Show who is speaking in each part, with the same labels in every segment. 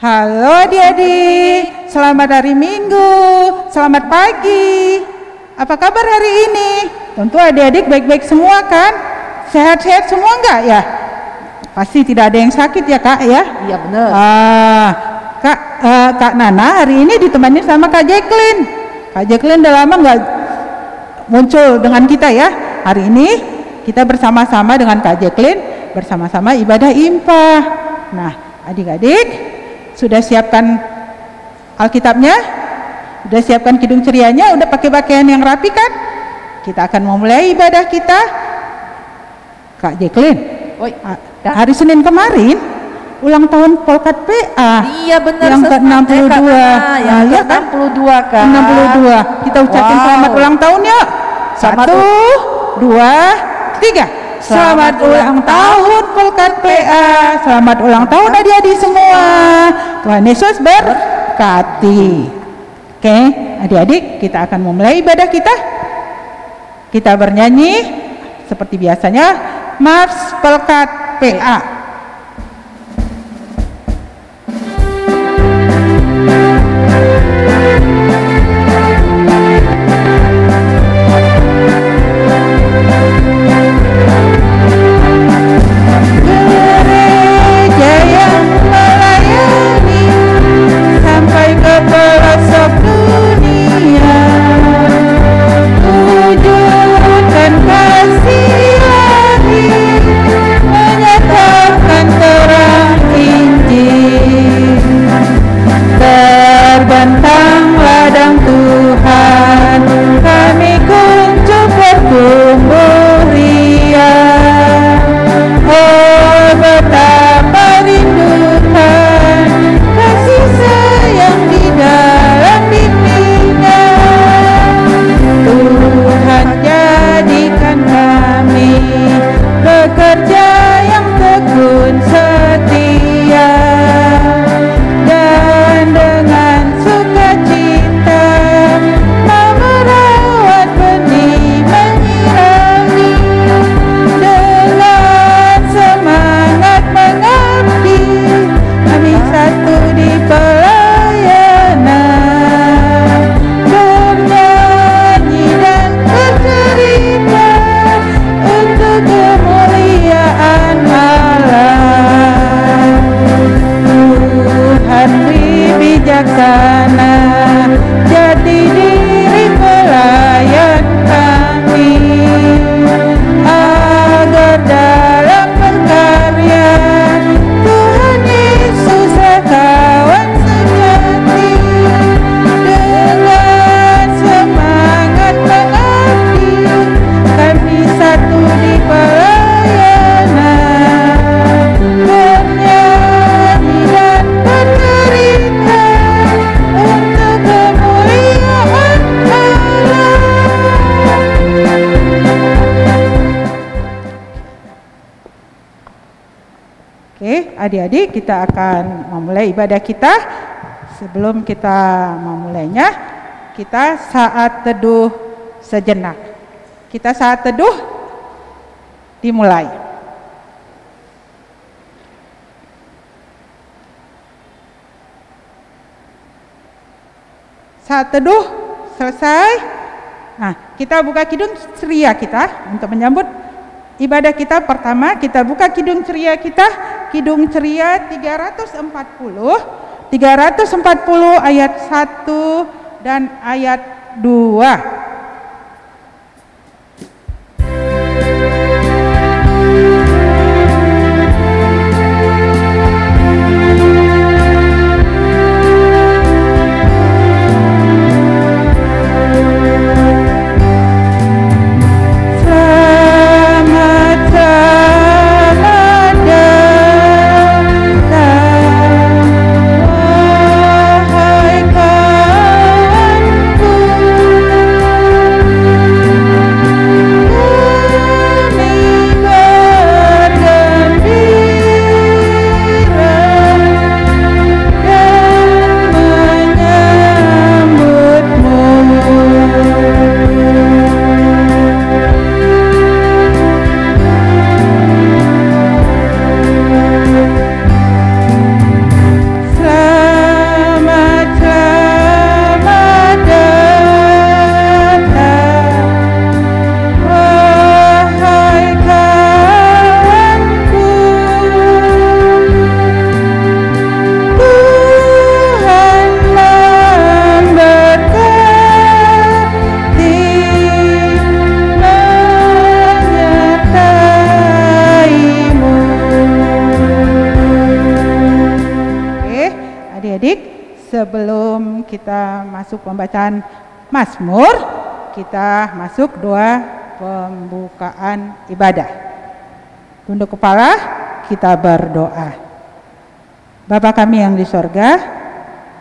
Speaker 1: Halo adik-adik, selamat hari Minggu, selamat pagi. Apa kabar hari ini? Tentu adik-adik baik-baik semua kan? Sehat-sehat semua enggak ya? Pasti tidak ada yang sakit ya Kak ya?
Speaker 2: Iya benar.
Speaker 1: Kak Nana hari ini ditemani sama Kak Jacqueline. Kak Jacqueline udah lama nggak muncul dengan kita ya. Hari ini kita bersama-sama dengan Kak Jacqueline bersama-sama ibadah IMPA. Nah, adik-adik sudah siapkan Alkitabnya? Sudah siapkan kidung cerianya? Udah pakai pakaian yang rapi kan? Kita akan memulai ibadah kita. Kak Jacqueline, hari Senin kemarin ulang tahun Polkat PA.
Speaker 2: Iya benar.
Speaker 1: Yang ke-62.
Speaker 2: Yang ke-62 kan.
Speaker 1: 62. Kita ucapin selamat ulang tahun ya. 1, 2, 3. Selamat ulang tahun Polkat PA. Selamat ulang tahun adik-adik semua. Tuhan Yesus berkati. Oke, adik-adik, kita akan memulai ibadah kita. Kita bernyanyi seperti biasanya Mars Polkat PA. Terbentang ladang Tuhan, kami kunjung bertumbuh riang. Oh betapa rindukan kasih sayang di dalam dirinya. Tuhan jadikan kami bekerja yang tekun setia, dan dengan sukacita mau merawat benih menyirami, dengan semangat mengabdi kami satu di pelayanan, bernyanyi dan bercerita untuk kemuliaan Allah. Tuhan beri bijaksana jati diri pelayan kami, agar dalam berkarya Tuhan Yesus kawan sejati, dengan semangat mengabdi kami satu di pelayanan, bernyanyi dan bercerita untuk kemuliaan Allah. Oke, adik-adik, kita akan memulai ibadah kita. Sebelum kita memulainya, kita saat teduh sejenak. Kita saat teduh dimulai. Saat teduh selesai. Nah, kita buka kidung ceria kita untuk menyambut ibadah kita. Pertama, kita buka kidung ceria kita. Kidung ceria 340 ayat 1 dan ayat 2. Wahai kawanku, sebelum kita masuk pembacaan Mazmur, kita masuk doa pembukaan ibadah. Tunduk kepala, kita berdoa. Bapa kami yang di sorga,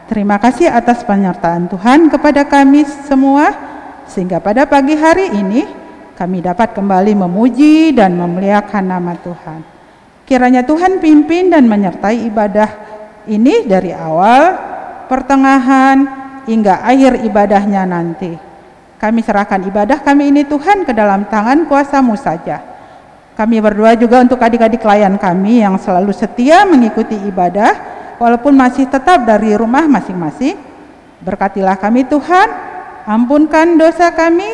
Speaker 1: terima kasih atas penyertaan Tuhan kepada kami semua, sehingga pada pagi hari ini kami dapat kembali memuji dan memuliakan nama Tuhan. Kiranya Tuhan pimpin dan menyertai ibadah ini dari awal, pertengahan, hingga akhir ibadahnya nanti. Kami serahkan ibadah kami ini Tuhan ke dalam tangan kuasa-Mu saja. Kami berdoa juga untuk adik-adik klien kami yang selalu setia mengikuti ibadah, walaupun masih tetap dari rumah masing-masing. Berkatilah kami Tuhan, ampunkan dosa kami.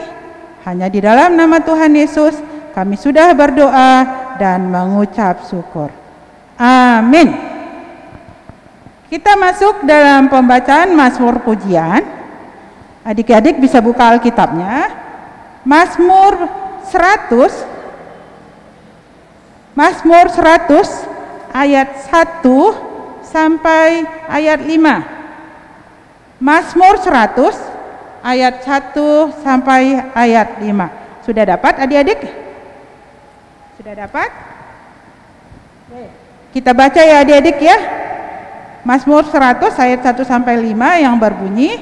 Speaker 1: Hanya di dalam nama Tuhan Yesus kami sudah berdoa dan mengucap syukur. Amin. Kita masuk dalam pembacaan Mazmur pujian. Adik-adik bisa buka Alkitabnya. Mazmur 100 ayat 1 sampai ayat 5. Mazmur 100 ayat 1 sampai ayat 5. Sudah dapat adik-adik? Sudah dapat? Kita baca ya adik-adik ya. Mazmur 100 ayat 1 sampai 5 yang berbunyi,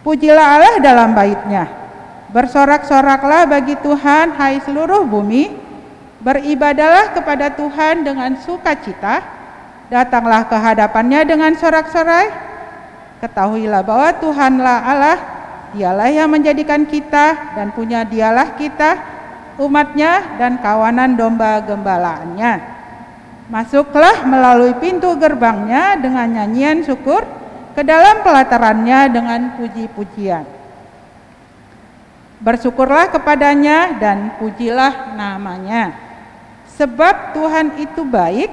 Speaker 1: pujilah Allah dalam bait-Nya, bersorak-soraklah bagi Tuhan hai seluruh bumi, beribadahlah kepada Tuhan dengan sukacita, datanglah ke hadapan-Nya dengan sorak-sorai. Ketahuilah bahwa Tuhanlah Allah, Dialah yang menjadikan kita dan punya Dialah kita, umat-Nya dan kawanan domba gembalaannya. Masuklah melalui pintu gerbang-Nya dengan nyanyian syukur, ke dalam pelataran-Nya dengan puji-pujian. Bersyukurlah kepada-Nya dan pujilah nama-Nya. Sebab Tuhan itu baik,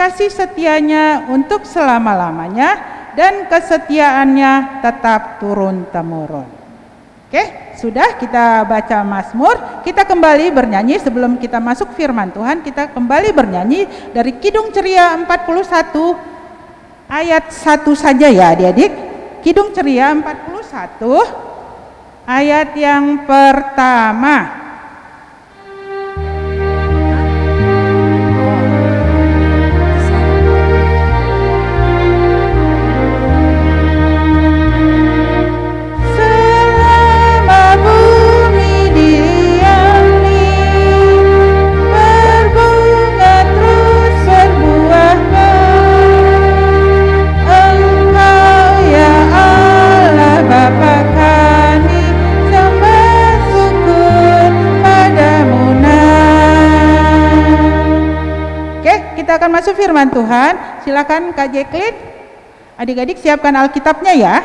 Speaker 1: kasih setia-Nya untuk selama-lamanya, dan kesetiaan-Nya tetap turun-temurun. Oke, sudah kita baca Mazmur. Kita kembali bernyanyi sebelum kita masuk firman Tuhan. Kita kembali bernyanyi dari Kidung Ceria 41 ayat 1 saja ya adik-adik. Kidung Ceria 41 ayat yang pertama. Kita akan masuk firman Tuhan. Silakan Kak Jacqueline. Adik-adik siapkan Alkitabnya ya.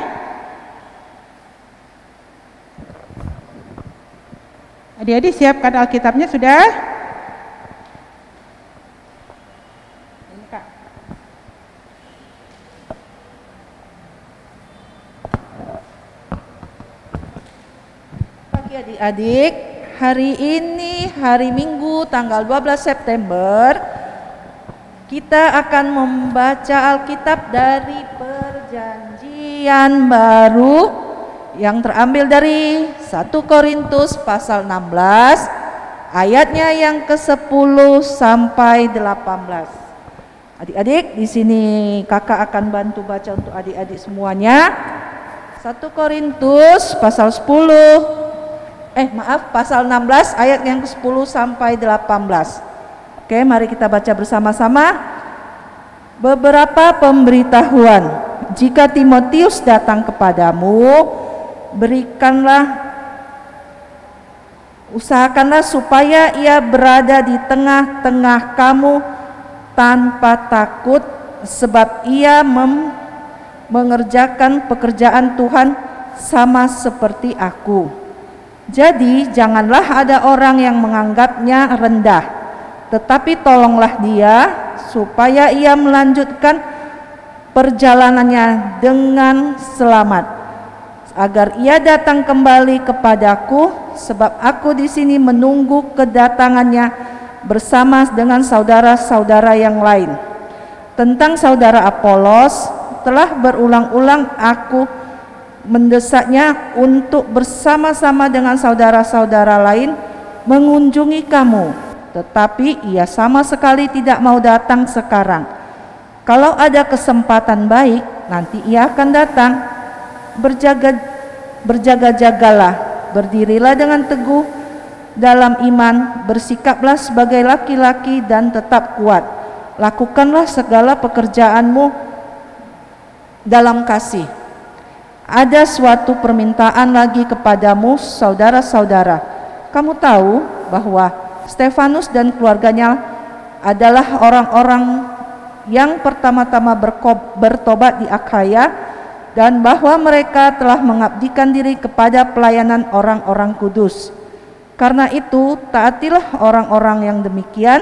Speaker 1: Adik-adik siapkan Alkitabnya sudah? Ini Kak.
Speaker 2: Pagi adik-adik, hari ini hari Minggu tanggal 12 September kita akan membaca Alkitab dari Perjanjian Baru yang terambil dari 1 Korintus pasal 16 ayatnya yang ke-10 sampai 18. Adik-adik, di sini kakak akan bantu baca untuk adik-adik semuanya. 1 Korintus pasal pasal 16 ayat yang ke-10 sampai 18. Oke, mari kita baca bersama-sama. Beberapa pemberitahuan. Jika Timotius datang kepadamu, usahakanlah supaya ia berada di tengah-tengah kamu tanpa takut, sebab ia mengerjakan pekerjaan Tuhan sama seperti aku. Jadi janganlah ada orang yang menganggapnya rendah, tetapi tolonglah dia supaya ia melanjutkan perjalanannya dengan selamat, agar ia datang kembali kepadaku, sebab aku di sini menunggu kedatangannya bersama dengan saudara-saudara yang lain. Tentang saudara Apolos, setelah berulang-ulang aku mendesaknya untuk bersama-sama dengan saudara-saudara lain mengunjungi kamu, tetapi ia sama sekali tidak mau datang sekarang. Kalau ada kesempatan baik, nanti ia akan datang. Berjaga-jagalah, berdirilah dengan teguh dalam iman, bersikaplah sebagai laki-laki dan tetap kuat. Lakukanlah segala pekerjaanmu dalam kasih. Ada suatu permintaan lagi kepadamu, saudara-saudara. Kamu tahu bahwa Stefanus dan keluarganya adalah orang-orang yang pertama-tama bertobat di Akhaya, dan bahwa mereka telah mengabdikan diri kepada pelayanan orang-orang kudus. Karena itu, taatilah orang-orang yang demikian,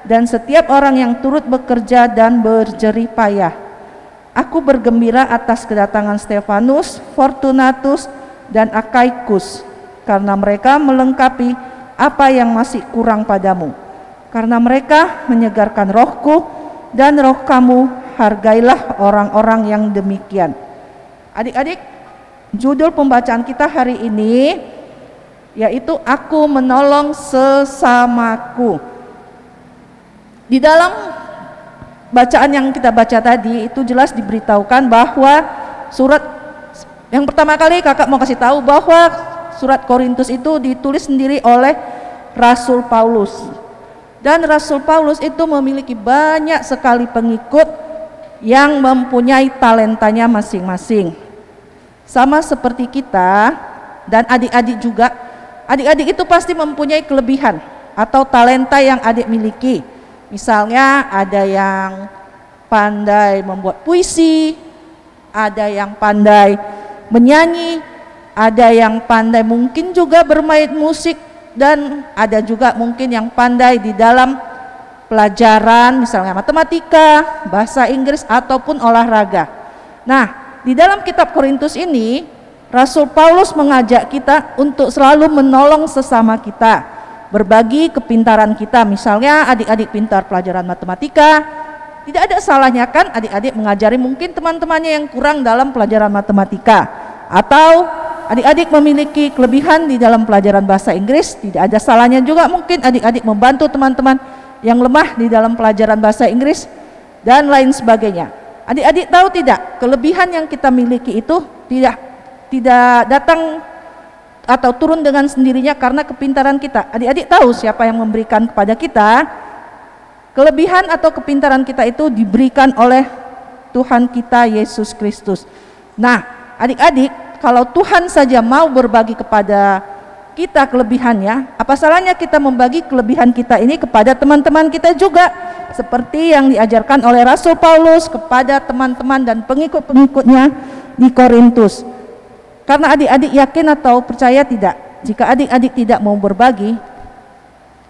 Speaker 2: dan setiap orang yang turut bekerja dan berjerih payah. Aku bergembira atas kedatangan Stefanus, Fortunatus, dan Akaikus, karena mereka melengkapi apa yang masih kurang padamu. Karena mereka menyegarkan rohku dan roh kamu, hargailah orang-orang yang demikian. Adik-adik, judul pembacaan kita hari ini yaitu aku menolong sesamaku. Di dalam bacaan yang kita baca tadi itu jelas diberitahukan bahwa surat yang pertama kali kakak mau kasih tahu bahwa surat Korintus itu ditulis sendiri oleh Rasul Paulus, dan Rasul Paulus itu memiliki banyak sekali pengikut yang mempunyai talentanya masing-masing, sama seperti kita dan adik-adik juga. Adik-adik itu pasti mempunyai kelebihan atau talenta yang adik miliki. Misalnya ada yang pandai membuat puisi, ada yang pandai menyanyi, ada yang pandai mungkin juga bermain musik, dan ada juga mungkin yang pandai di dalam pelajaran misalnya matematika, bahasa Inggris ataupun olahraga. Nah, di dalam kitab Korintus ini Rasul Paulus mengajak kita untuk selalu menolong sesama kita, berbagi kepintaran kita. Misalnya adik-adik pintar pelajaran matematika, tidak ada salahnya kan adik-adik mengajari mungkin teman-temannya yang kurang dalam pelajaran matematika, atau adik-adik memiliki kelebihan di dalam pelajaran bahasa Inggris, tidak ada salahnya juga mungkin adik-adik membantu teman-teman yang lemah di dalam pelajaran bahasa Inggris dan lain sebagainya. Adik-adik tahu tidak, kelebihan yang kita miliki itu tidak datang atau turun dengan sendirinya karena kepintaran kita. Adik-adik tahu siapa yang memberikan kepada kita? Kelebihan atau kepintaran kita itu diberikan oleh Tuhan kita Yesus Kristus. Nah, adik-adik, kalau Tuhan saja mau berbagi kepada kita kelebihannya, apa salahnya kita membagi kelebihan kita ini kepada teman-teman kita juga, seperti yang diajarkan oleh Rasul Paulus kepada teman-teman dan pengikut-pengikutnya di Korintus. Karena adik-adik yakin atau percaya tidak, jika adik-adik tidak mau berbagi,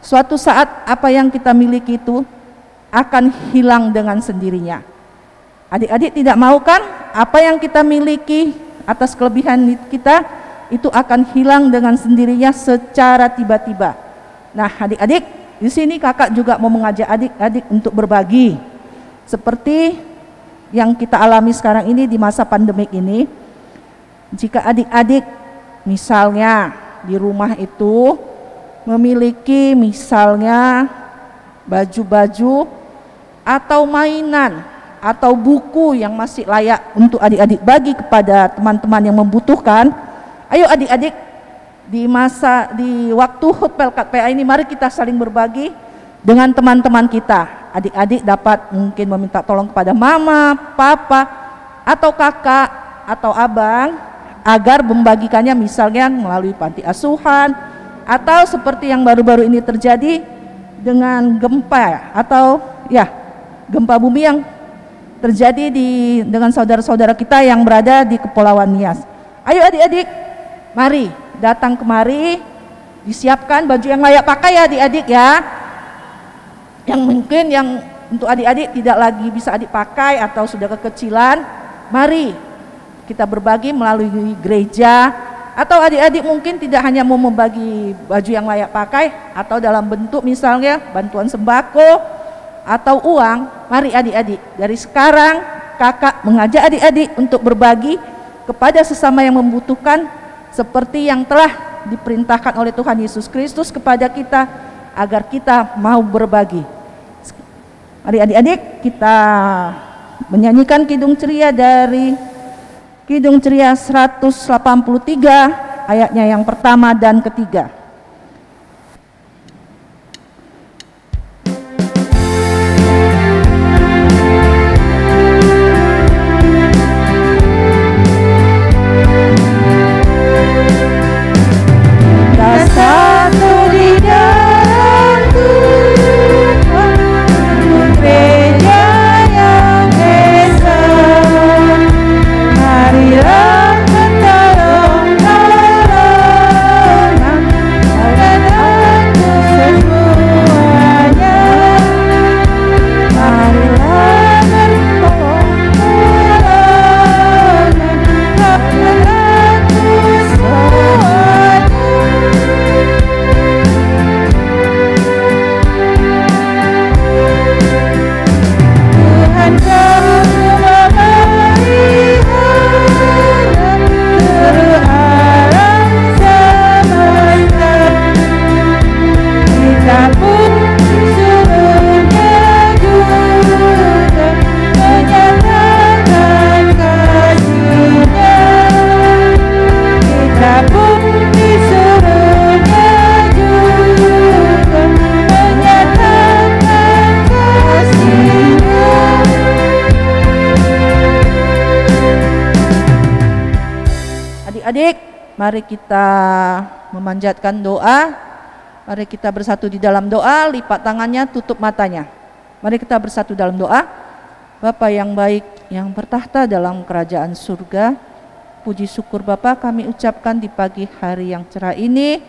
Speaker 2: suatu saat apa yang kita miliki itu akan hilang dengan sendirinya. Adik-adik tidak mau kan apa yang kita miliki atas kelebihan kita itu akan hilang dengan sendirinya secara tiba-tiba. Nah, adik-adik, di sini kakak juga mau mengajak adik-adik untuk berbagi. Seperti yang kita alami sekarang ini di masa pandemik ini. Jika adik-adik misalnya di rumah itu memiliki misalnya baju-baju atau mainan atau buku yang masih layak untuk adik-adik bagi kepada teman-teman yang membutuhkan, ayo adik-adik di waktu HUT PLKPA ini mari kita saling berbagi dengan teman-teman kita. Adik-adik dapat mungkin meminta tolong kepada mama, papa, atau kakak atau abang agar membagikannya misalnya melalui panti asuhan, atau seperti yang baru-baru ini terjadi dengan gempa atau gempa bumi yang terjadi dengan saudara-saudara kita yang berada di Kepulauan Nias. Ayo adik-adik, mari datang kemari, disiapkan baju yang layak pakai ya adik-adik ya. Yang mungkin yang untuk adik-adik tidak lagi bisa adik pakai atau sudah kekecilan, mari kita berbagi melalui gereja, atau adik-adik mungkin tidak hanya mau membagi baju yang layak pakai atau dalam bentuk misalnya bantuan sembako atau uang. Mari adik-adik dari sekarang kakak mengajak adik-adik untuk berbagi kepada sesama yang membutuhkan seperti yang telah diperintahkan oleh Tuhan Yesus Kristus kepada kita agar kita mau berbagi. Mari adik-adik kita menyanyikan Kidung Ceria dari Kidung Ceria 183 ayatnya yang pertama dan ketiga. Adik-adik, mari kita memanjatkan doa. Mari kita bersatu di dalam doa, lipat tangannya, tutup matanya. Mari kita bersatu dalam doa. Bapa yang baik, yang bertahta dalam kerajaan surga, puji syukur Bapa kami ucapkan di pagi hari yang cerah ini.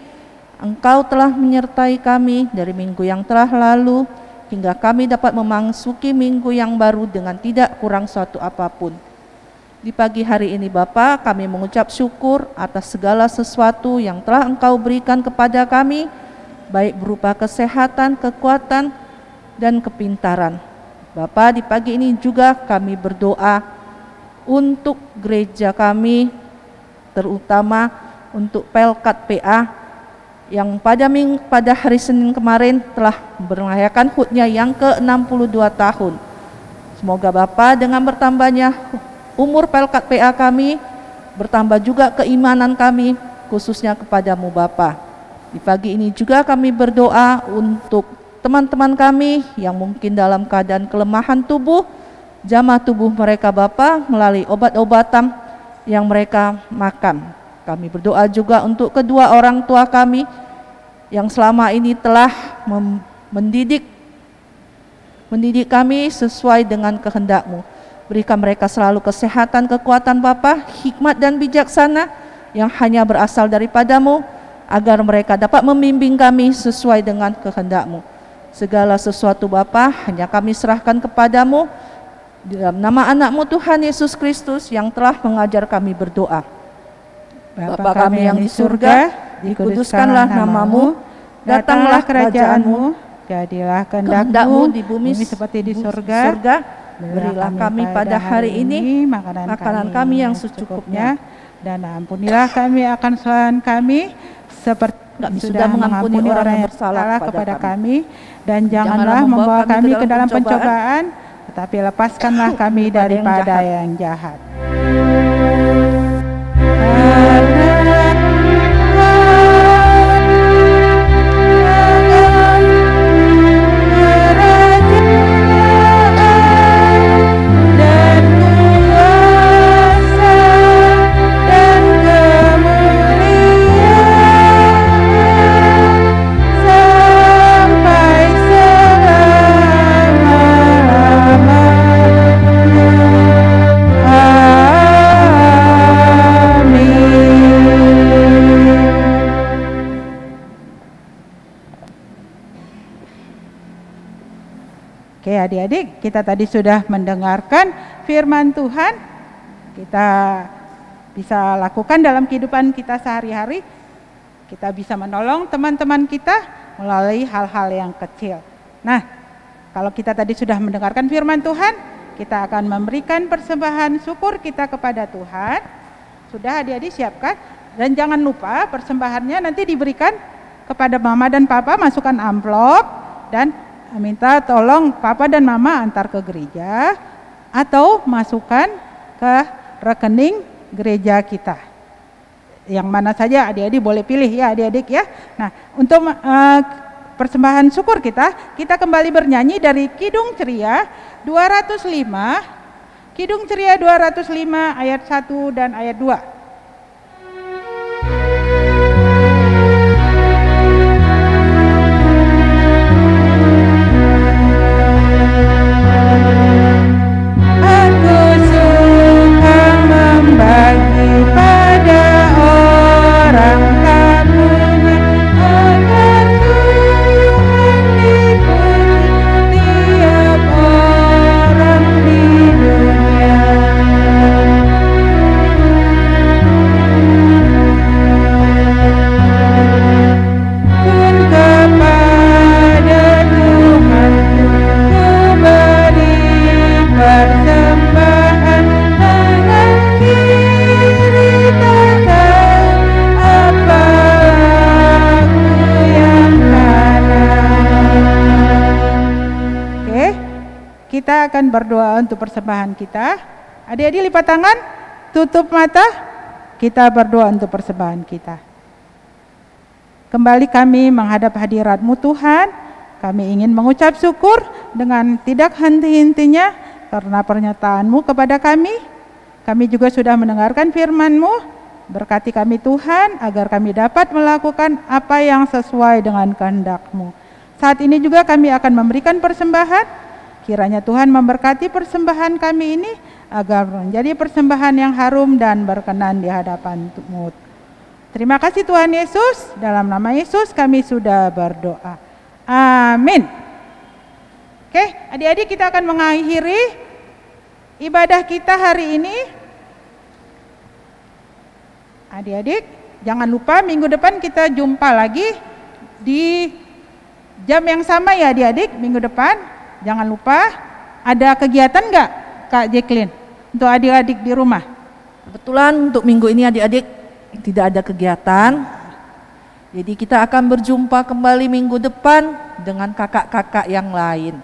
Speaker 2: Engkau telah menyertai kami dari minggu yang telah lalu, hingga kami dapat memasuki minggu yang baru dengan tidak kurang suatu apapun. Di pagi hari ini Bapa, kami mengucap syukur atas segala sesuatu yang telah Engkau berikan kepada kami, baik berupa kesehatan, kekuatan, dan kepintaran. Bapa, di pagi ini juga kami berdoa untuk gereja kami, terutama untuk Pelkat PA yang pada hari Senin kemarin telah merayakan HUT-nya yang ke-62 tahun. Semoga Bapa dengan bertambahnya umur Pelkat PA kami, bertambah juga keimanan kami, khususnya kepadamu Bapa. Di pagi ini juga kami berdoa untuk teman-teman kami yang mungkin dalam keadaan kelemahan tubuh, jamah tubuh mereka Bapa melalui obat-obatan yang mereka makan. Kami berdoa juga untuk kedua orang tua kami yang selama ini telah mendidik kami sesuai dengan kehendak-Mu. Berikan mereka selalu kesehatan, kekuatan Bapa, hikmat dan bijaksana yang hanya berasal daripada-Mu, agar mereka dapat membimbing kami sesuai dengan kehendak-Mu. Segala sesuatu Bapa hanya kami serahkan kepada-Mu, dalam nama anak-Mu Tuhan Yesus Kristus yang telah mengajar kami berdoa. Bapa kami yang di surga, dikuduskanlah nama-Mu, datanglah kerajaan-Mu, jadilah kehendak-Mu di bumi seperti di surga. Berilah kami pada hari ini makanan kami yang secukupnya, dan ampunilah kami akan kesalahan kami seperti kami sudah mengampuni orang yang bersalah kepada kami, dan janganlah membawa kami ke dalam pencobaan, tetapi lepaskanlah kami daripada yang jahat. Oke adik-adik, kita tadi sudah mendengarkan firman Tuhan. Kita bisa lakukan dalam kehidupan kita sehari-hari. Kita bisa menolong teman-teman kita melalui hal-hal yang kecil. Nah, kalau kita tadi sudah mendengarkan firman Tuhan,
Speaker 1: kita akan memberikan persembahan syukur kita kepada Tuhan. Sudah adik-adik siapkan? Dan jangan lupa persembahannya nanti diberikan kepada mama dan papa, masukkan amplop dan minta tolong papa dan mama antar ke gereja atau masukkan ke rekening gereja kita. Yang mana saja adik-adik boleh pilih ya adik-adik ya. Nah, untuk persembahan syukur kita kembali bernyanyi dari Kidung Ceria 205. Kidung Ceria 205 ayat 1 dan ayat 2. Kita akan berdoa untuk persembahan kita. Adik-adik lipat tangan, tutup mata, kita berdoa untuk persembahan kita. Kembali kami menghadap hadirat-Mu Tuhan, kami ingin mengucap syukur dengan tidak henti-hentinya karena pernyataan-Mu kepada kami. Kami juga sudah mendengarkan firman-Mu, berkati kami Tuhan agar kami dapat melakukan apa yang sesuai dengan kehendak-Mu. Saat ini juga kami akan memberikan persembahan. Kiranya Tuhan memberkati persembahan kami ini agar menjadi persembahan yang harum dan berkenan di hadapan-Mu. Terima kasih Tuhan Yesus, dalam nama Yesus kami sudah berdoa. Amin. Oke, adik-adik kita akan mengakhiri ibadah kita hari ini. Adik-adik, jangan lupa minggu depan kita jumpa lagi di jam yang sama ya adik-adik, minggu depan. Jangan lupa, ada kegiatan nggak Kak Jacqueline untuk adik-adik di rumah?
Speaker 2: Kebetulan untuk minggu ini adik-adik tidak ada kegiatan. Jadi kita akan berjumpa kembali minggu depan dengan kakak-kakak yang lain.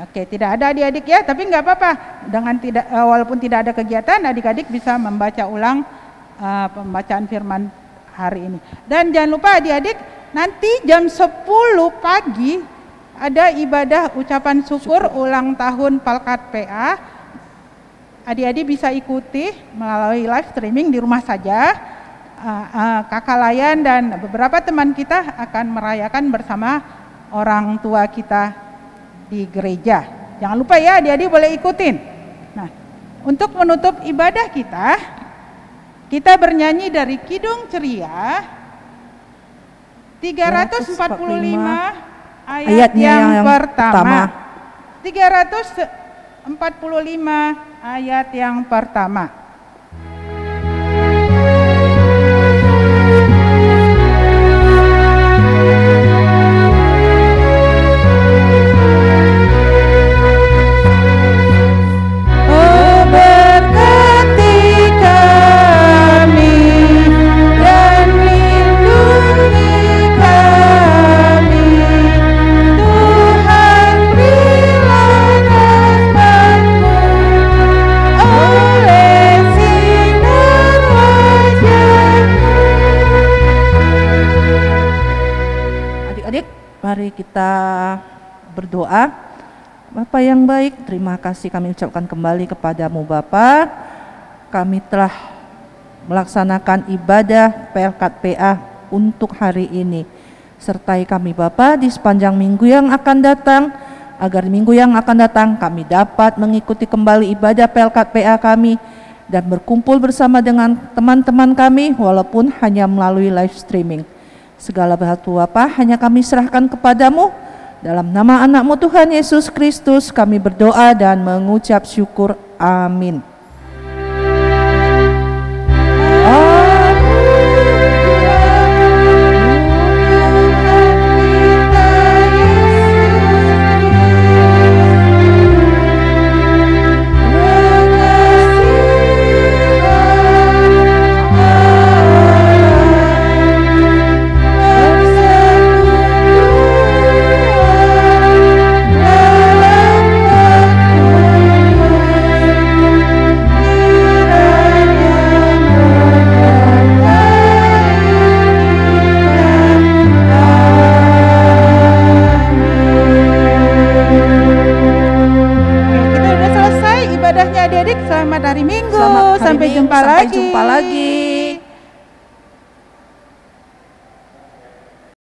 Speaker 1: Oke, tidak ada adik-adik ya, tapi nggak apa-apa. Dengan tidak, walaupun tidak ada kegiatan, adik-adik bisa membaca ulang pembacaan firman hari ini. Dan jangan lupa adik-adik, nanti jam 10 pagi ada ibadah ucapan syukur ulang tahun Pelkat PA. Adik-adik bisa ikuti melalui live streaming di rumah saja. Kakak Layan dan beberapa teman kita akan merayakan bersama orang tua kita di gereja. Jangan lupa ya adik-adik boleh ikutin. Nah, untuk menutup ibadah kita bernyanyi dari Kidung Ceria 345 ayat yang pertama. 345 ayat yang pertama.
Speaker 2: Mari kita berdoa. Bapa yang baik, terima kasih kami ucapkan kembali kepadamu Bapa. Kami telah melaksanakan ibadah Pelkat PA untuk hari ini. Sertai kami Bapa di sepanjang minggu yang akan datang, agar minggu yang akan datang kami dapat mengikuti kembali ibadah Pelkat PA kami dan berkumpul bersama dengan teman-teman kami walaupun hanya melalui live streaming. Segala batu Bapa hanya kami serahkan kepadamu. Dalam nama anak-Mu Tuhan Yesus Kristus kami berdoa dan mengucap syukur. Amin.
Speaker 1: selamat hari Minggu.
Speaker 2: Selamat hari
Speaker 1: Sampai
Speaker 2: Minggu,
Speaker 1: jumpa
Speaker 2: sampai
Speaker 1: lagi.
Speaker 2: jumpa lagi.